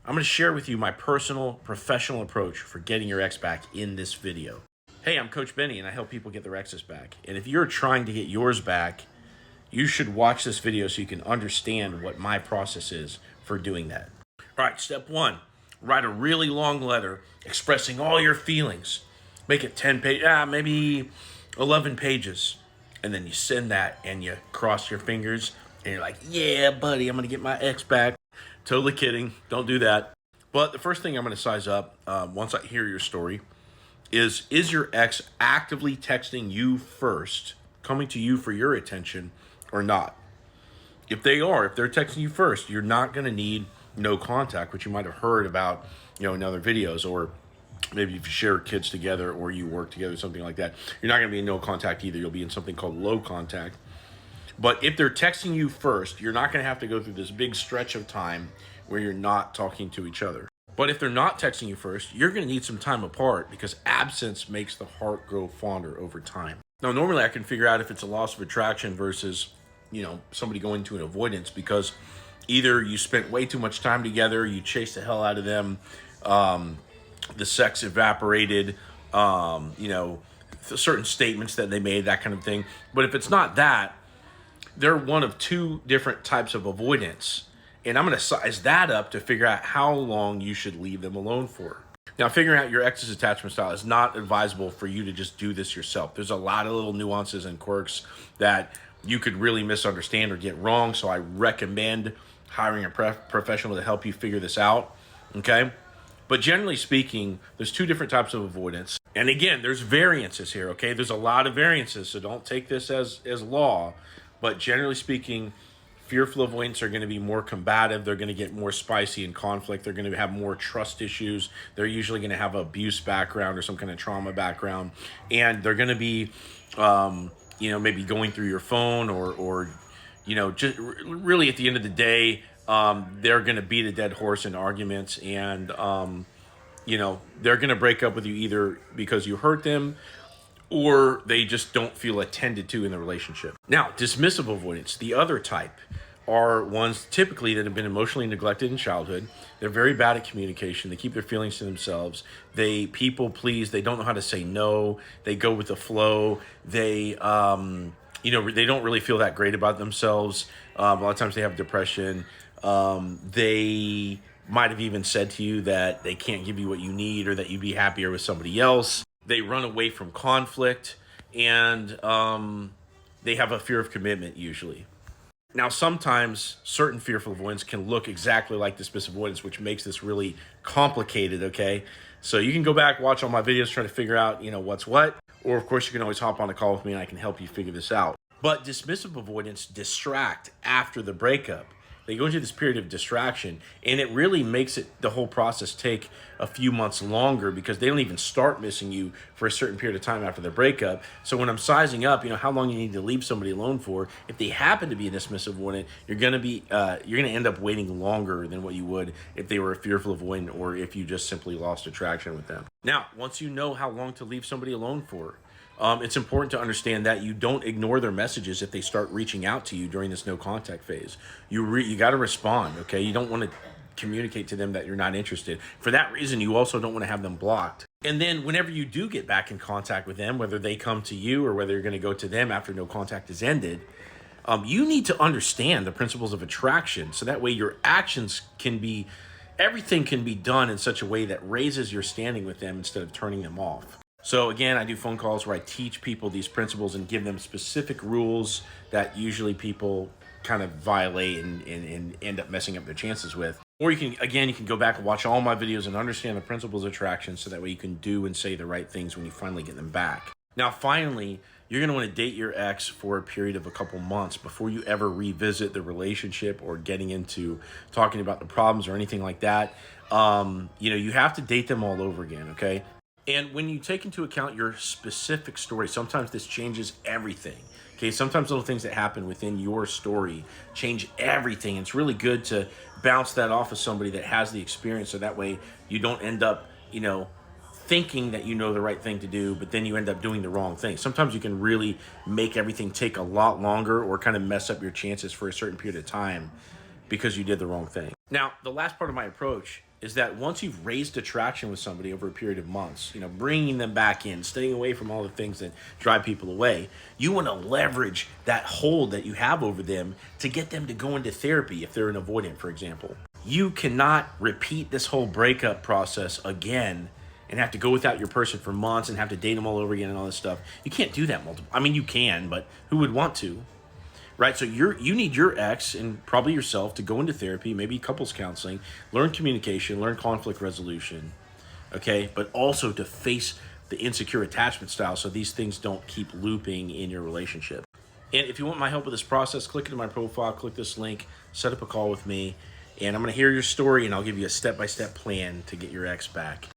I'm going to share with you my personal, professional approach for getting your ex back in this video. Hey, I'm Coach Benny, and I help people get their exes back. And if you're trying to get yours back, you should watch this video so you can understand what my process is for doing that. All right, step one, write a really long letter expressing all your feelings. Make it 10 pages, maybe 11 pages. And then you send that and you cross your fingers and you're like, yeah, buddy, I'm going to get my ex back. Totally kidding. Don't do that. But the first thing I'm going to size up once I hear your story is your ex actively texting you first, coming to you for your attention or not? If they're texting you first, you're not going to need no contact, which you might have heard about, in other videos, or maybe if you share kids together or you work together, something like that. You're not going to be in no contact either. You'll be in something called low contact. But if they're texting you first, you're not going to have to go through this big stretch of time where you're not talking to each other. But if they're not texting you first, you're going to need some time apart because absence makes the heart grow fonder over time. Now, normally I can figure out if it's a loss of attraction versus, somebody going to an avoidance because either you spent way too much time together, you chased the hell out of them, the sex evaporated, certain statements that they made, that kind of thing. But if it's not that, they're one of two different types of avoidance. And I'm going to size that up to figure out how long you should leave them alone for. Now, figuring out your ex's attachment style is not advisable for you to just do this yourself. There's a lot of little nuances and quirks that you could really misunderstand or get wrong. So I recommend hiring a professional to help you figure this out. Okay? But generally speaking, there's two different types of avoidance. And again, there's variances here, okay? There's a lot of variances, so don't take this as law. But generally speaking, fearful avoidants are going to be more combative. They're going to get more spicy in conflict. They're going to have more trust issues. They're usually going to have an abuse background or some kind of trauma background. And they're going to be, maybe going through your phone or just really at the end of the day, they're going to beat a dead horse in arguments. And, they're going to break up with you either because you hurt them or they just don't feel attended to in the relationship. Now, dismissive avoidance, the other type, are ones typically that have been emotionally neglected in childhood. They're very bad at communication. They keep their feelings to themselves. They people please. They don't know how to say no. They go with the flow. They, they don't really feel that great about themselves. A lot of times they have depression. They might have even said to you that they can't give you what you need or that you'd be happier with somebody else. They run away from conflict, and they have a fear of commitment usually. Now, sometimes certain fearful avoidance can look exactly like dismissive avoidance, which makes this really complicated, okay? So you can go back, watch all my videos, try to figure out, what's what. Or, of course, you can always hop on a call with me and I can help you figure this out. But dismissive avoidance distract after the breakup. They go into this period of distraction, and it really makes the whole process take a few months longer because they don't even start missing you for a certain period of time after the breakup. So when I'm sizing up, how long you need to leave somebody alone for, if they happen to be a dismissive avoidant, you're going to end up waiting longer than what you would if they were a fearful avoidant or if you just simply lost attraction with them. Now, once you know how long to leave somebody alone for, it's important to understand that you don't ignore their messages if they start reaching out to you during this no contact phase. You got to respond, okay? You don't want to communicate to them that you're not interested. For that reason, you also don't want to have them blocked. And then whenever you do get back in contact with them, whether they come to you or whether you're going to go to them after no contact is ended, you need to understand the principles of attraction so that way your actions everything can be done in such a way that raises your standing with them instead of turning them off. So again, I do phone calls where I teach people these principles and give them specific rules that usually people kind of violate and end up messing up their chances with. Or you can go back and watch all my videos and understand the principles of attraction so that way you can do and say the right things when you finally get them back. Now, finally, you're going to want to date your ex for a period of a couple months before you ever revisit the relationship or getting into talking about the problems or anything like that. You have to date them all over again, okay? And when you take into account your specific story, sometimes this changes everything. Okay, sometimes little things that happen within your story change everything. It's really good to bounce that off of somebody that has the experience so that way you don't end up, thinking that you know the right thing to do, but then you end up doing the wrong thing. Sometimes you can really make everything take a lot longer or kind of mess up your chances for a certain period of time because you did the wrong thing. Now, the last part of my approach is that once you've raised attraction with somebody over a period of months, bringing them back in, staying away from all the things that drive people away, you want to leverage that hold that you have over them to get them to go into therapy if they're an avoidant, for example. You cannot repeat this whole breakup process again and have to go without your person for months and have to date them all over again and all this stuff. You can't do that multiple. I mean, you can, but who would want to? Right? So you need your ex and probably yourself to go into therapy, maybe couples counseling, learn communication, learn conflict resolution, okay? But also to face the insecure attachment style so these things don't keep looping in your relationship. And if you want my help with this process, click into my profile, click this link, set up a call with me, and I'm going to hear your story and I'll give you a step-by-step plan to get your ex back.